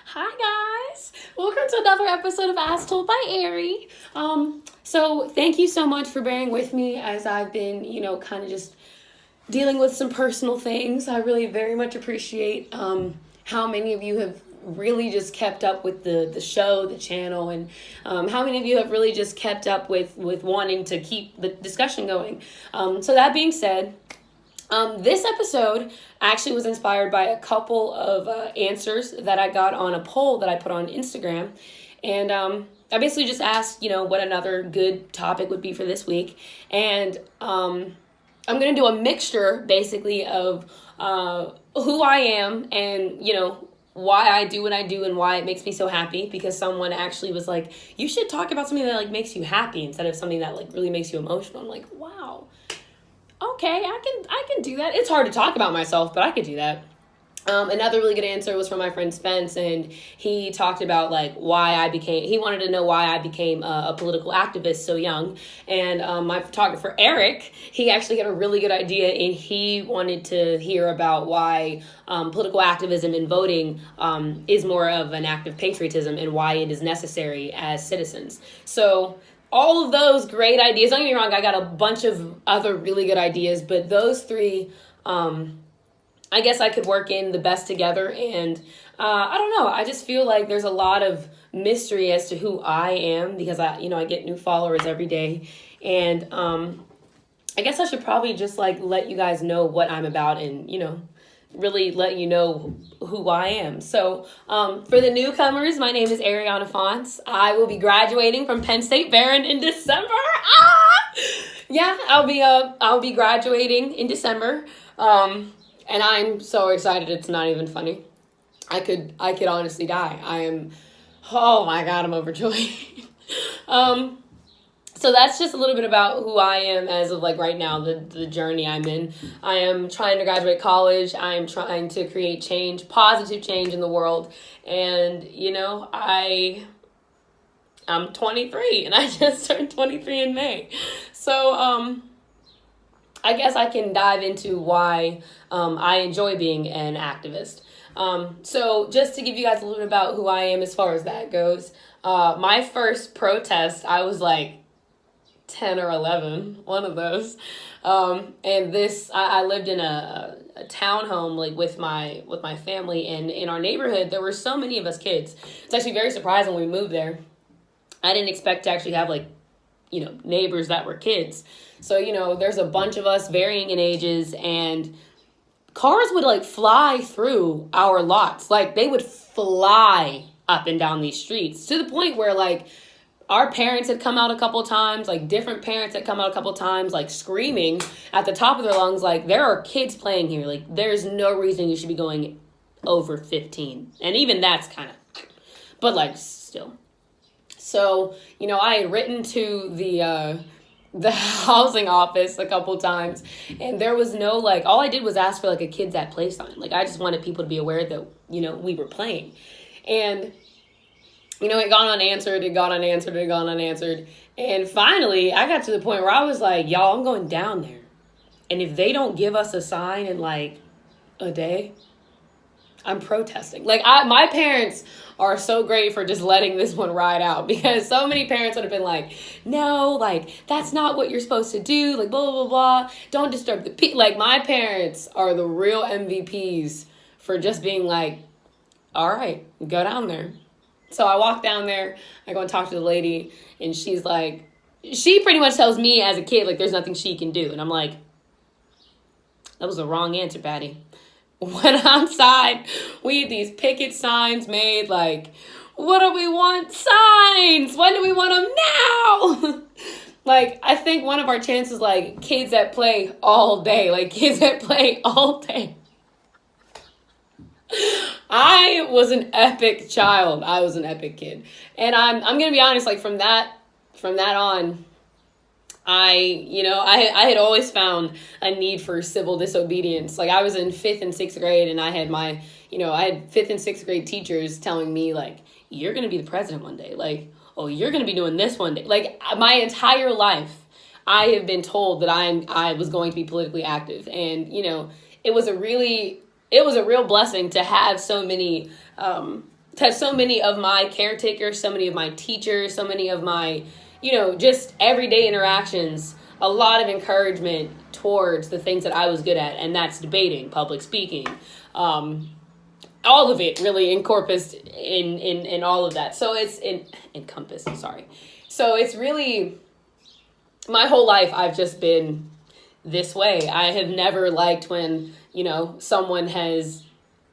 Hi guys, welcome to another episode of As Told by Aary. So thank you so much for bearing with me as I've been, kind of just dealing with some personal things. I really very much appreciate how many of you have really just kept up with the show, the channel, and how many of you have really just kept up with wanting to keep the discussion going. So that being said, this episode actually was inspired by a couple of answers that I got on a poll that I put on Instagram. And I basically just asked, what another good topic would be for this week. And I'm going to do a mixture, basically, of who I am and, why I do what I do and why it makes me so happy, because someone actually was like, you should talk about something that makes you happy instead of something that really makes you emotional. I'm like, wow. Okay, I can do that. It's hard to talk about myself, but I could do that. Another really good answer was from my friend Spence, and he talked about he wanted to know why I became a political activist so young. And my photographer Eric, he actually had a really good idea, and he wanted to hear about why political activism and voting is more of an act of patriotism and why it is necessary as citizens. So all of those great ideas. Don't get me wrong, I got a bunch of other really good ideas, but those three, I guess I could work in the best together. And I don't know, I just feel like there's a lot of mystery as to who I am, because I get new followers every day. And I guess I should probably just let you guys know what I'm about and, really let you know who I am. So for the newcomers, my name is Ariana Fonts. I will be graduating from Penn State Barron in December. Yeah, I'll be graduating in December. And I'm so excited, it's not even funny. I could honestly die. Oh my God, I'm overjoyed. So that's just a little bit about who I am as of right now, the journey I'm in. I am trying to graduate college. I'm trying to create change, positive change in the world. And, I'm 23 and I just turned 23 in May. So I guess I can dive into why I enjoy being an activist. So just to give you guys a little bit about who I am as far as that goes, my first protest, I was 10 or 11, one of those. And this, I lived in a townhome with my family, and in our neighborhood there were so many of us kids. It's actually very surprising when we moved there. I didn't expect to actually have neighbors that were kids. So there's a bunch of us varying in ages, and cars would fly through our lots. They would fly up and down these streets, to the point where our parents had come out a couple times, different parents had come out a couple times, screaming at the top of their lungs, there are kids playing here. There's no reason you should be going over 15. And even that's kind of, but still. So, I had written to the housing office a couple times, and there was no, all I did was ask for a kids at play sign. I just wanted people to be aware that, we were playing. And it got unanswered. And finally, I got to the point where I was like, y'all, I'm going down there. And if they don't give us a sign in a day, I'm protesting. My parents are so great for just letting this one ride out, because so many parents would have been like, no, that's not what you're supposed to do. Blah, blah, blah, blah. Don't disturb the people. My parents are the real MVPs for just being all right, go down there. So I walk down there, I go and talk to the lady, and she's she pretty much tells me as a kid, there's nothing she can do. And I'm like, that was the wrong answer, Patty. Went outside, we had these picket signs made, what do we want? Signs! When do we want them? Now! I think one of our chances, kids that play all day, kids that play all day. I was an epic child. I was an epic kid. And I'm going to be honest, from that on, I had always found a need for civil disobedience. I was in 5th and 6th grade, and I had I had 5th and 6th grade teachers telling me you're going to be the president one day. Oh, you're going to be doing this one day. My entire life, I have been told that I was going to be politically active. And, it was a real blessing to have so many so many of my caretakers, so many of my teachers, so many of my, just everyday interactions, a lot of encouragement towards the things that I was good at, and that's debating, public speaking, all of it really encompassed in all of that. So it's encompassed, sorry. So it's really, my whole life I've just been this way. I have never liked when, someone has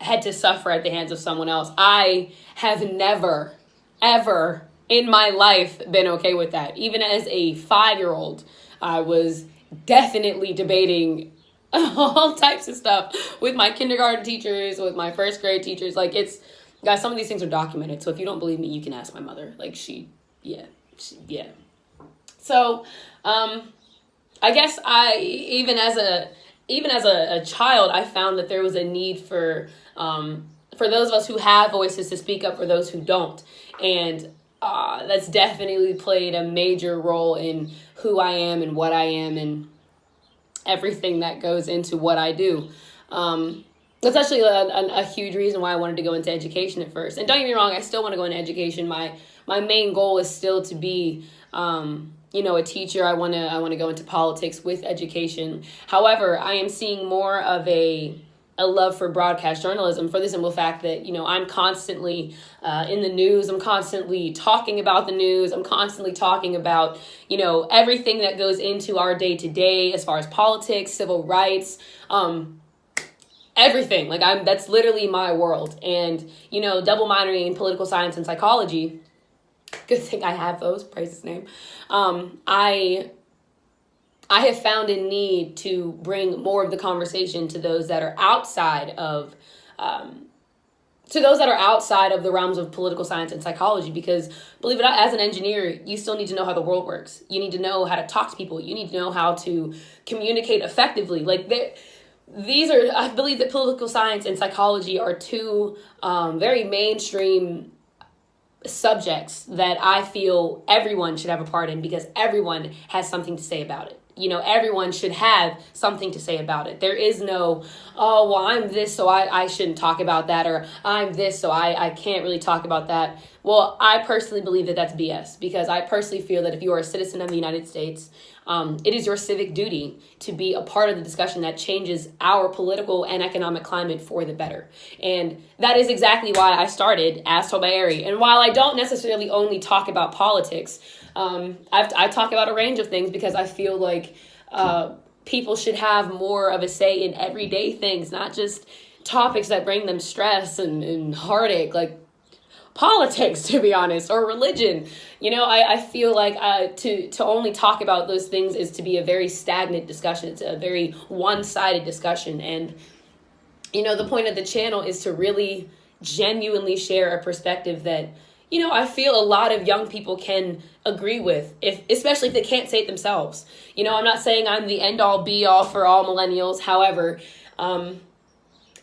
had to suffer at the hands of someone else. I have never, ever in my life been okay with that. Even as a 5-year-old, I was definitely debating all types of stuff with my kindergarten teachers, with my first grade teachers. Like, guys, some of these things are documented. So if you don't believe me, you can ask my mother. Like, yeah. So, I guess even as a child, I found that there was a need for those of us who have voices to speak up for those who don't. And that's definitely played a major role in who I am and what I am and everything that goes into what I do. That's actually a huge reason why I wanted to go into education at first. And don't get me wrong, I still want to go into education. My main goal is still to be, a teacher. I want to go into politics with education. However, I am seeing more of a love for broadcast journalism for the simple fact that, I'm constantly in the news. I'm constantly talking about the news. I'm constantly talking about, everything that goes into our day to day as far as politics, civil rights, everything. Like, that's literally my world. And, double minoring in political science and psychology. Good thing I have those, praise his name. I have found a need to bring more of the conversation to those that are outside of the realms of political science and psychology, because believe it or not, as an engineer, you still need to know how the world works. You need to know how to talk to people. You need to know how to communicate effectively. Like, I believe that political science and psychology are two very mainstream subjects that I feel everyone should have a part in, because everyone has something to say about it. Everyone should have something to say about it. There is no, oh, well, I'm this, so I shouldn't talk about that, or I'm this, so I can't really talk about that. Well, I personally believe that that's BS, because I personally feel that if you are a citizen of the United States, it is your civic duty to be a part of the discussion that changes our political and economic climate for the better. And that is exactly why I started As Told By Aary. And while I don't necessarily only talk about politics, I talk about a range of things, because I feel like people should have more of a say in everyday things, not just topics that bring them stress and heartache, like politics, to be honest, or religion. I feel like to only talk about those things is to be a very stagnant discussion. It's a very one-sided discussion. And, the point of the channel is to really genuinely share a perspective that, I feel a lot of young people can agree with, especially if they can't say it themselves. I'm not saying I'm the end-all, be-all for all millennials. However,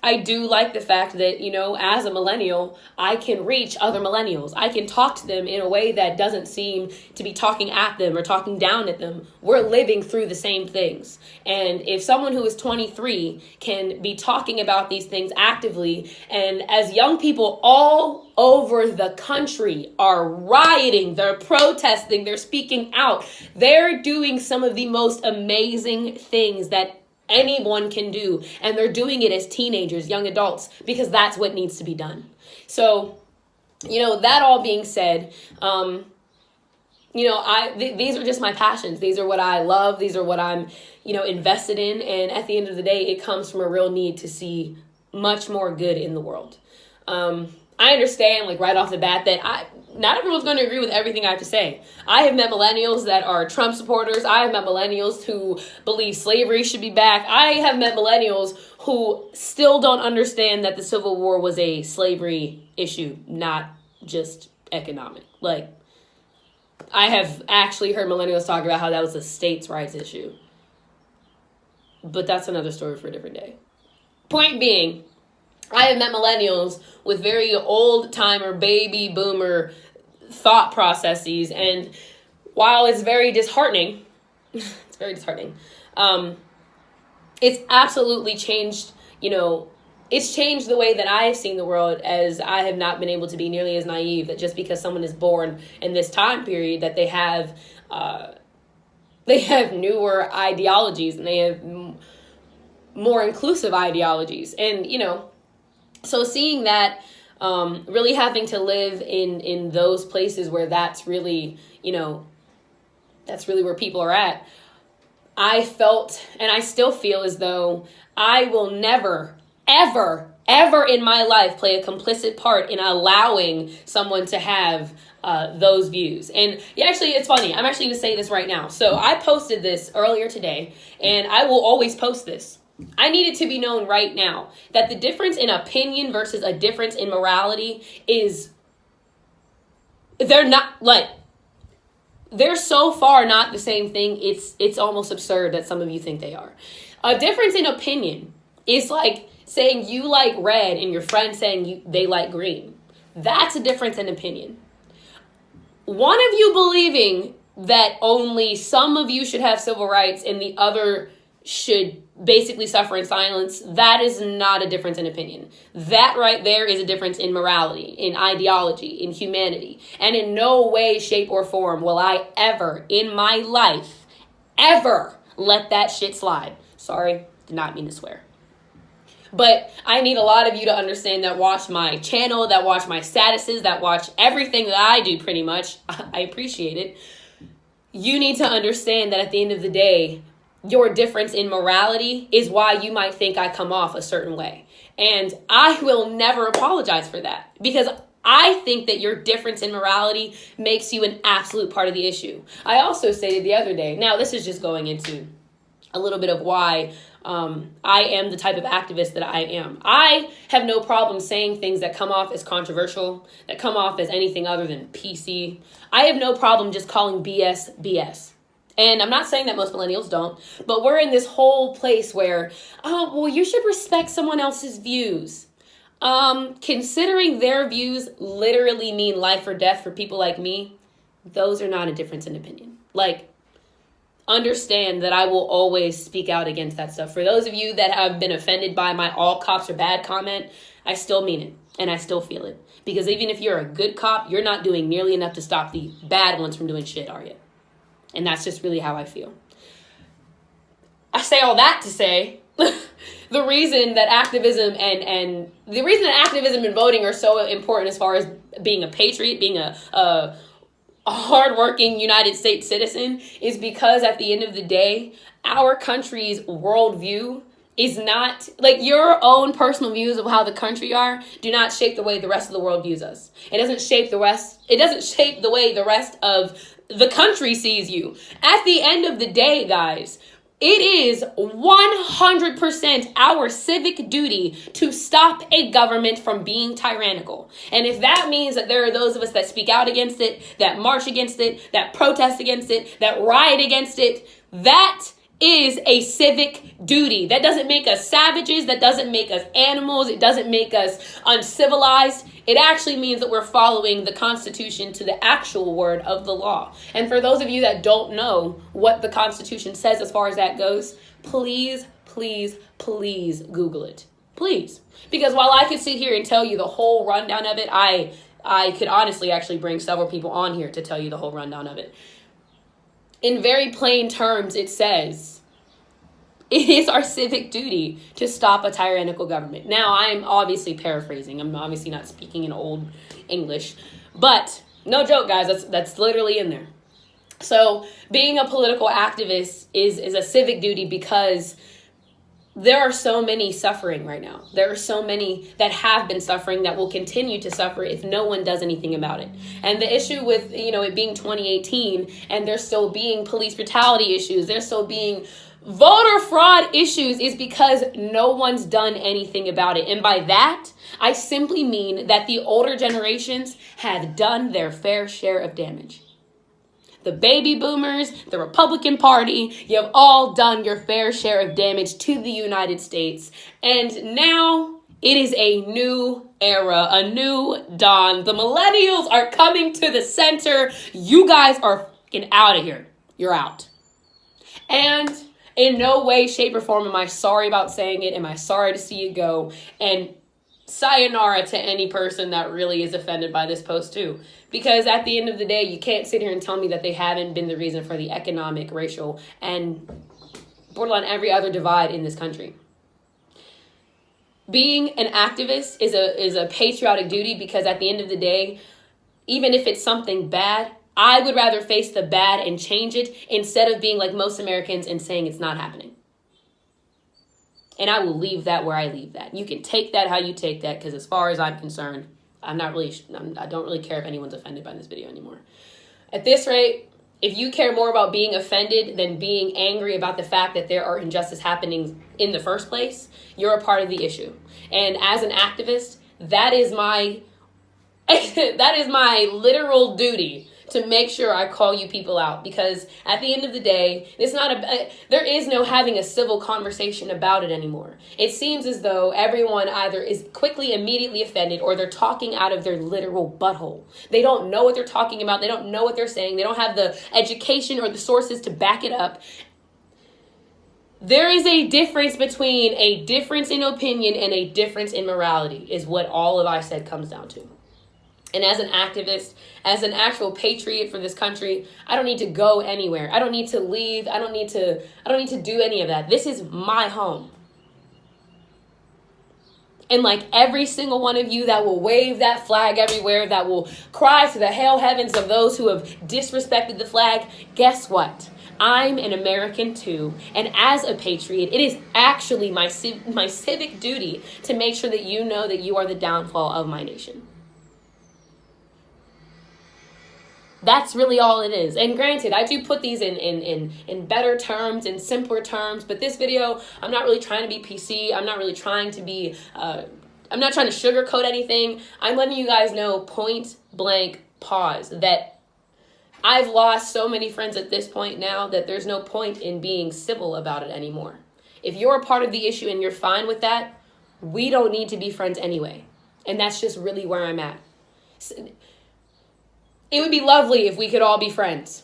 I do like the fact that, as a millennial, I can reach other millennials. I can talk to them in a way that doesn't seem to be talking at them or talking down at them. We're living through the same things. And if someone who is 23 can be talking about these things actively, and as young people all over the country are rioting, they're protesting, they're speaking out, they're doing some of the most amazing things that anyone can do, and they're doing it as teenagers, young adults, because that's what needs to be done. So, that all being said, these are just my passions. These are what I love. These are what I'm, invested in. And at the end of the day, it comes from a real need to see much more good in the world. I understand, like, right off the bat that not everyone's going to agree with everything I have to say. I have met millennials that are Trump supporters. I have met millennials who believe slavery should be back. I have met millennials who still don't understand that the Civil War was a slavery issue, not just economic. Like, I have actually heard millennials talk about how that was a states' rights issue. But that's another story for a different day. Point being, I have met millennials with very old-timer, baby boomer thought processes, and while it's very disheartening, it's absolutely changed, it's changed the way that I've seen the world, as I have not been able to be nearly as naive that just because someone is born in this time period that they have newer ideologies and they have more inclusive ideologies. And, you know, so seeing that, really having to live in those places where that's really, you know, that's really where people are at, I felt, and I still feel as though I will never, ever, ever in my life play a complicit part in allowing someone to have those views. And actually, it's funny. I'm actually going to say this right now. So I posted this earlier today, and I will always post this. I need it to be known right now that the difference in opinion versus a difference in morality is, they're so far not the same thing. It's almost absurd that some of you think they are. A difference in opinion is like saying you like red and your friend saying they like green. That's a difference in opinion. One of you believing that only some of you should have civil rights and the other should basically suffer in silence, that is not a difference in opinion. That right there is a difference in morality, in ideology, in humanity. And in no way, shape, or form will I ever, in my life, ever let that shit slide. Sorry, did not mean to swear. But I need a lot of you to understand that watch my channel, that watch my statuses, that watch everything that I do pretty much. I appreciate it. You need to understand that at the end of the day, your difference in morality is why you might think I come off a certain way. And I will never apologize for that, because I think that your difference in morality makes you an absolute part of the issue. I also stated the other day, now this is just going into a little bit of why I am the type of activist that I am. I have no problem saying things that come off as controversial, that come off as anything other than PC. I have no problem just calling BS BS. And I'm not saying that most millennials don't, but we're in this whole place where, oh, well, you should respect someone else's views. Considering their views literally mean life or death for people like me, those are not a difference in opinion. Like, understand that I will always speak out against that stuff. For those of you that have been offended by my all cops are bad comment, I still mean it and I still feel it. Because even if you're a good cop, you're not doing nearly enough to stop the bad ones from doing shit, are you? And that's just really how I feel. I say all that to say the reason that activism and voting are so important as far as being a patriot, being a hardworking United States citizen, is because at the end of the day, our country's worldview is not, like, your own personal views of how the country are do not shape the way the rest of the world views us. It doesn't shape the way the rest of the country sees you. At the end of the day, guys, it is 100% our civic duty to stop a government from being tyrannical. And if that means that there are those of us that speak out against it, that march against it, that protest against it, that riot against it, that is a civic duty. That doesn't make us savages. That doesn't make us animals. It doesn't make us uncivilized. It actually means that we're following the Constitution to the actual word of the law. And for those of you that don't know what the Constitution says as far as that goes, please, please, please Google it. Please. Because while I could sit here and tell you the whole rundown of it, I could honestly actually bring several people on here to tell you the whole rundown of it. In very plain terms, it says it is our civic duty to stop a tyrannical government. Now, I'm obviously paraphrasing. I'm obviously not speaking in old English. But no joke, guys, that's literally in there. So being a political activist is a civic duty because there are so many suffering right now. There are so many that have been suffering that will continue to suffer if no one does anything about it. And the issue with, it being 2018 and there still being police brutality issues, there's still being voter fraud issues is because no one's done anything about it. And by that, I simply mean that the older generations have done their fair share of damage. The baby boomers, the Republican Party, you have all done your fair share of damage to the United States. And now it is a new era, a new dawn. The millennials are coming to the center. You guys are fucking out of here. You're out. And In no way, shape, or form am I sorry about saying it. Am I sorry to see it go? And sayonara to any person that really is offended by this post too. Because at the end of the day, you can't sit here and tell me that they haven't been the reason for the economic, racial, and borderline every other divide in this country. Being an activist is a patriotic duty, because at the end of the day, even if it's something bad, I would rather face the bad and change it instead of being like most Americans and saying it's not happening. And I will leave that where I leave that. You can take that how you take that, because as far as I'm concerned, I don't really care if anyone's offended by this video anymore. At this rate, if you care more about being offended than being angry about the fact that there are injustice happening in the first place, you're a part of the issue. And as an activist, that is my literal duty, to make sure I call you people out, because at the end of the day, there is no having a civil conversation about it anymore. It seems as though everyone either is quickly, immediately offended, or they're talking out of their literal butthole. They don't know what they're talking about. They don't know what they're saying. They don't have the education or the sources to back it up. There is a difference between a difference in opinion and a difference in morality, is what all of I said comes down to. And as an activist, as an actual patriot for this country, I don't need to go anywhere. I don't need to leave. I don't need to do any of that. This is my home. And like every single one of you that will wave that flag everywhere, that will cry to the hail heavens of those who have disrespected the flag, guess what? I'm an American too, and as a patriot, it is actually my civic duty to make sure that you know that you are the downfall of my nation. That's really all it is. And granted, I do put these in better terms, in simpler terms, but this video, I'm not really trying to be PC. I'm not really trying to be, I'm not trying to sugarcoat anything. I'm letting you guys know, point blank pause, that I've lost so many friends at this point now that there's no point in being civil about it anymore. If you're a part of the issue and you're fine with that, we don't need to be friends anyway. And that's just really where I'm at. It would be lovely if we could all be friends.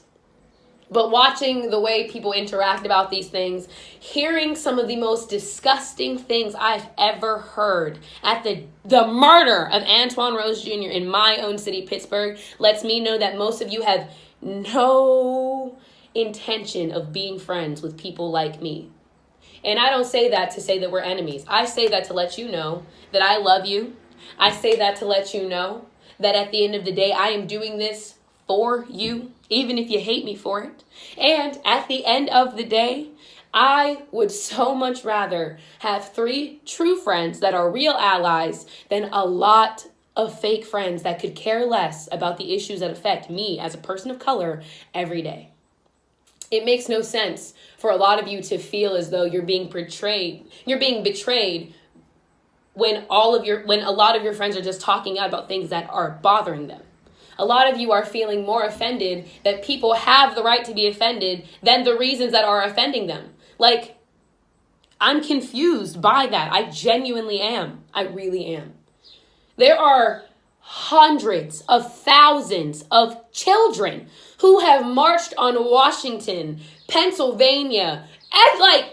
But watching the way people interact about these things, hearing some of the most disgusting things I've ever heard at the murder of Antoine Rose Jr. in my own city, Pittsburgh, lets me know that most of you have no intention of being friends with people like me. And I don't say that to say that we're enemies. I say that to let you know that I love you. I say that to let you know that at the end of the day, I am doing this for you, even if you hate me for it. And at the end of the day, I would so much rather have 3 true friends that are real allies than a lot of fake friends that could care less about the issues that affect me as a person of color every day. It makes no sense for a lot of you to feel as though you're being betrayed. You're being betrayed when a lot of your friends are just talking out about things that are bothering them. A lot of you are feeling more offended that people have the right to be offended than the reasons that are offending them. Like, I'm confused by that. I genuinely am. I really am. There are hundreds of thousands of children who have marched on Washington, Pennsylvania, and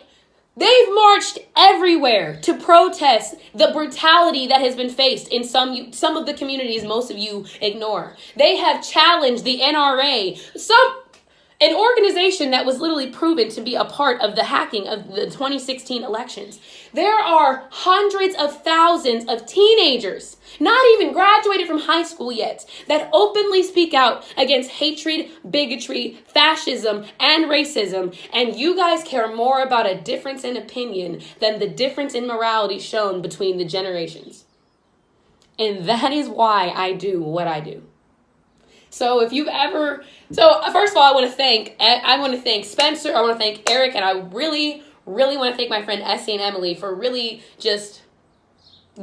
they've marched everywhere to protest the brutality that has been faced in some of the communities most of you ignore. They have challenged the NRA, an organization that was literally proven to be a part of the hacking of the 2016 elections. There are hundreds of thousands of teenagers, not even graduated from high school yet, that openly speak out against hatred, bigotry, fascism, and racism. And you guys care more about a difference in opinion than the difference in morality shown between the generations. And that is why I do what I do. So first of all, I want to thank Spencer, I want to thank Eric, and I really, really want to thank my friend Essie and Emily for really just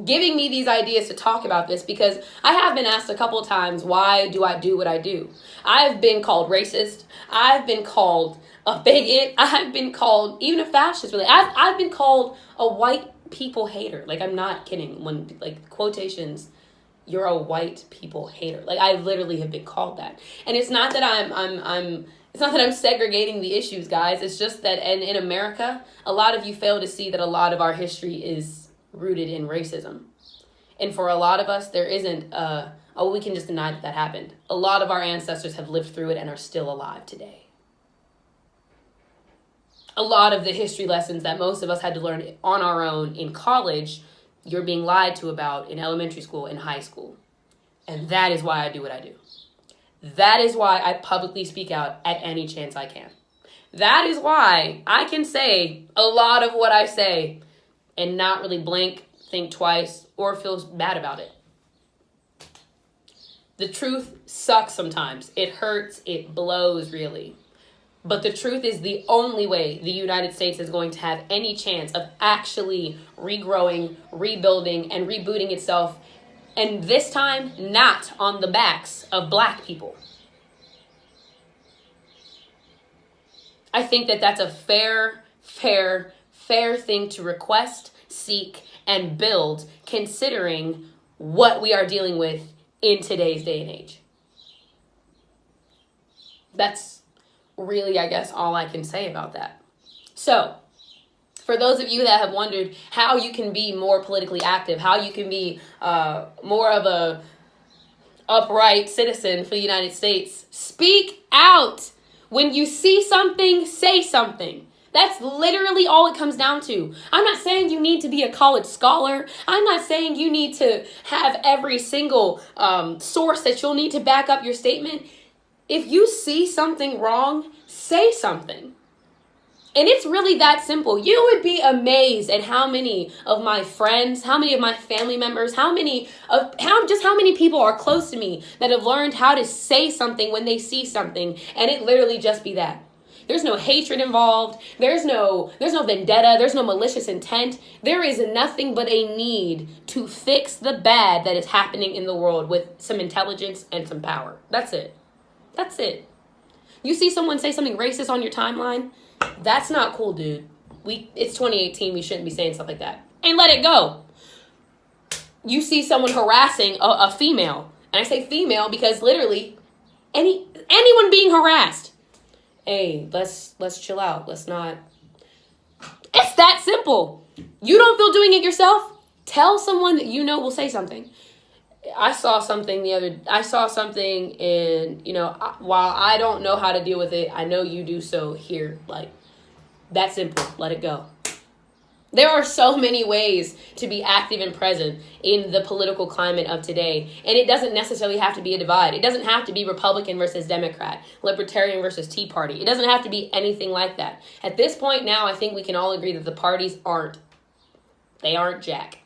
giving me these ideas to talk about this, because I have been asked a couple of times, why do I do what I do? I've been called racist. I've been called a bigot. I've been called even a fascist, really. I've been called a white people hater. Like, I'm not kidding. When, quotations, you're a white people hater. I literally have been called that. And it's not that I'm It's not that I'm segregating the issues, guys. It's just that in America, a lot of you fail to see that a lot of our history is rooted in racism. And for a lot of us, there isn't we can just deny that happened. A lot of our ancestors have lived through it and are still alive today. A lot of the history lessons that most of us had to learn on our own in college, you're being lied to about in elementary school and high school. And that is why I do what I do. That is why I publicly speak out at any chance I can. That is why I can say a lot of what I say and not really blink, think twice, or feel bad about it. The truth sucks sometimes. It hurts. It blows, really. But the truth is the only way the United States is going to have any chance of actually regrowing, rebuilding, and rebooting itself. And this time, not on the backs of Black people. I think that that's a fair thing to request, seek, and build, considering what we are dealing with in today's day and age. That's really, I guess, all I can say about that. So, for those of you that have wondered how you can be more politically active, how you can be more of a upright citizen for the United States, speak out. When you see something, say something. That's literally all it comes down to. I'm not saying you need to be a college scholar. I'm not saying you need to have every single source that you'll need to back up your statement. If you see something wrong, say something. And it's really that simple. You would be amazed at how many of my friends, how many of my family members, how many people are close to me that have learned how to say something when they see something, and it literally just be that. There's no hatred involved. There's no vendetta. There's no malicious intent. There is nothing but a need to fix the bad that is happening in the world with some intelligence and some power. That's it. That's it. You see someone say something racist on your timeline? That's not cool, dude. It's 2018. We shouldn't be saying stuff like that. And let it go. You see someone harassing a female. And I say female because literally anyone being harassed. Hey, let's chill out. Let's not. It's that simple. You don't feel doing it yourself? Tell someone that you know will say something. I saw something and, while I don't know how to deal with it, I know you do, so here, that simple. Let it go. There are so many ways to be active and present in the political climate of today, and it doesn't necessarily have to be a divide. It doesn't have to be Republican versus Democrat, Libertarian versus Tea Party. It doesn't have to be anything like that. At this point now, I think we can all agree that the parties aren't jack.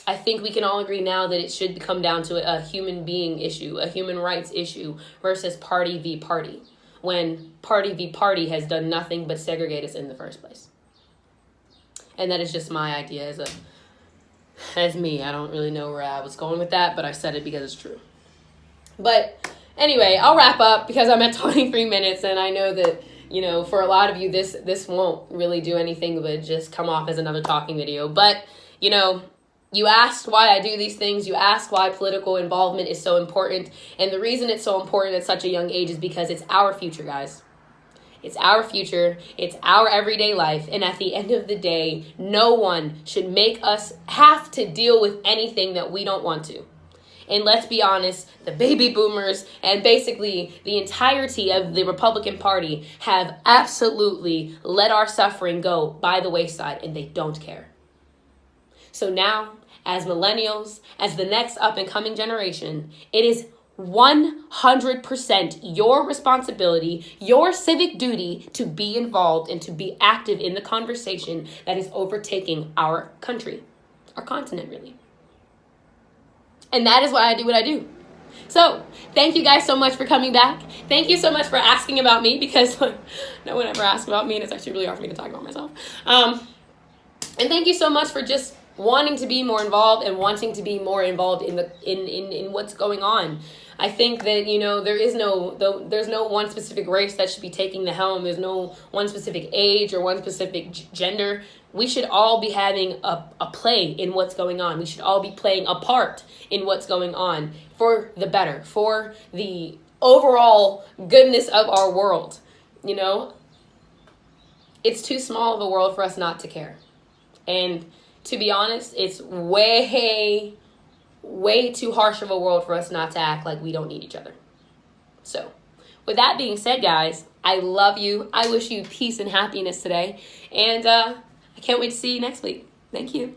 I think we can all agree now that it should come down to a human being issue, a human rights issue versus party v. party, when party v. party has done nothing but segregate us in the first place. And that is just my idea as me. I don't really know where I was going with that, but I said it because it's true. But anyway, I'll wrap up because I'm at 23 minutes, and I know that, for a lot of you, this won't really do anything but just come off as another talking video. But, you asked why I do these things. You asked why political involvement is so important. And the reason it's so important at such a young age is because it's our future, guys. It's our future. It's our everyday life. And at the end of the day, no one should make us have to deal with anything that we don't want to. And let's be honest, the baby boomers and basically the entirety of the Republican Party have absolutely let our suffering go by the wayside, and they don't care. So now, as millennials, as the next up-and-coming generation, it is 100% your responsibility, your civic duty to be involved and to be active in the conversation that is overtaking our country, our continent, really. And that is why I do what I do. So, thank you guys so much for coming back. Thank you so much for asking about me, because no one ever asks about me, and it's actually really hard for me to talk about myself. And thank you so much for just wanting to be more involved and wanting to be more involved in what's going on. I think that, there's no one specific race that should be taking the helm. There's no one specific age or one specific gender. We should all be having a play in what's going on. We should all be playing a part in what's going on for the better, for the overall goodness of our world. You know, it's too small of a world for us not to care. And to be honest, it's way too harsh of a world for us not to act like we don't need each other. So, with that being said, guys, I love you. I wish you peace and happiness today. And I can't wait to see you next week. Thank you.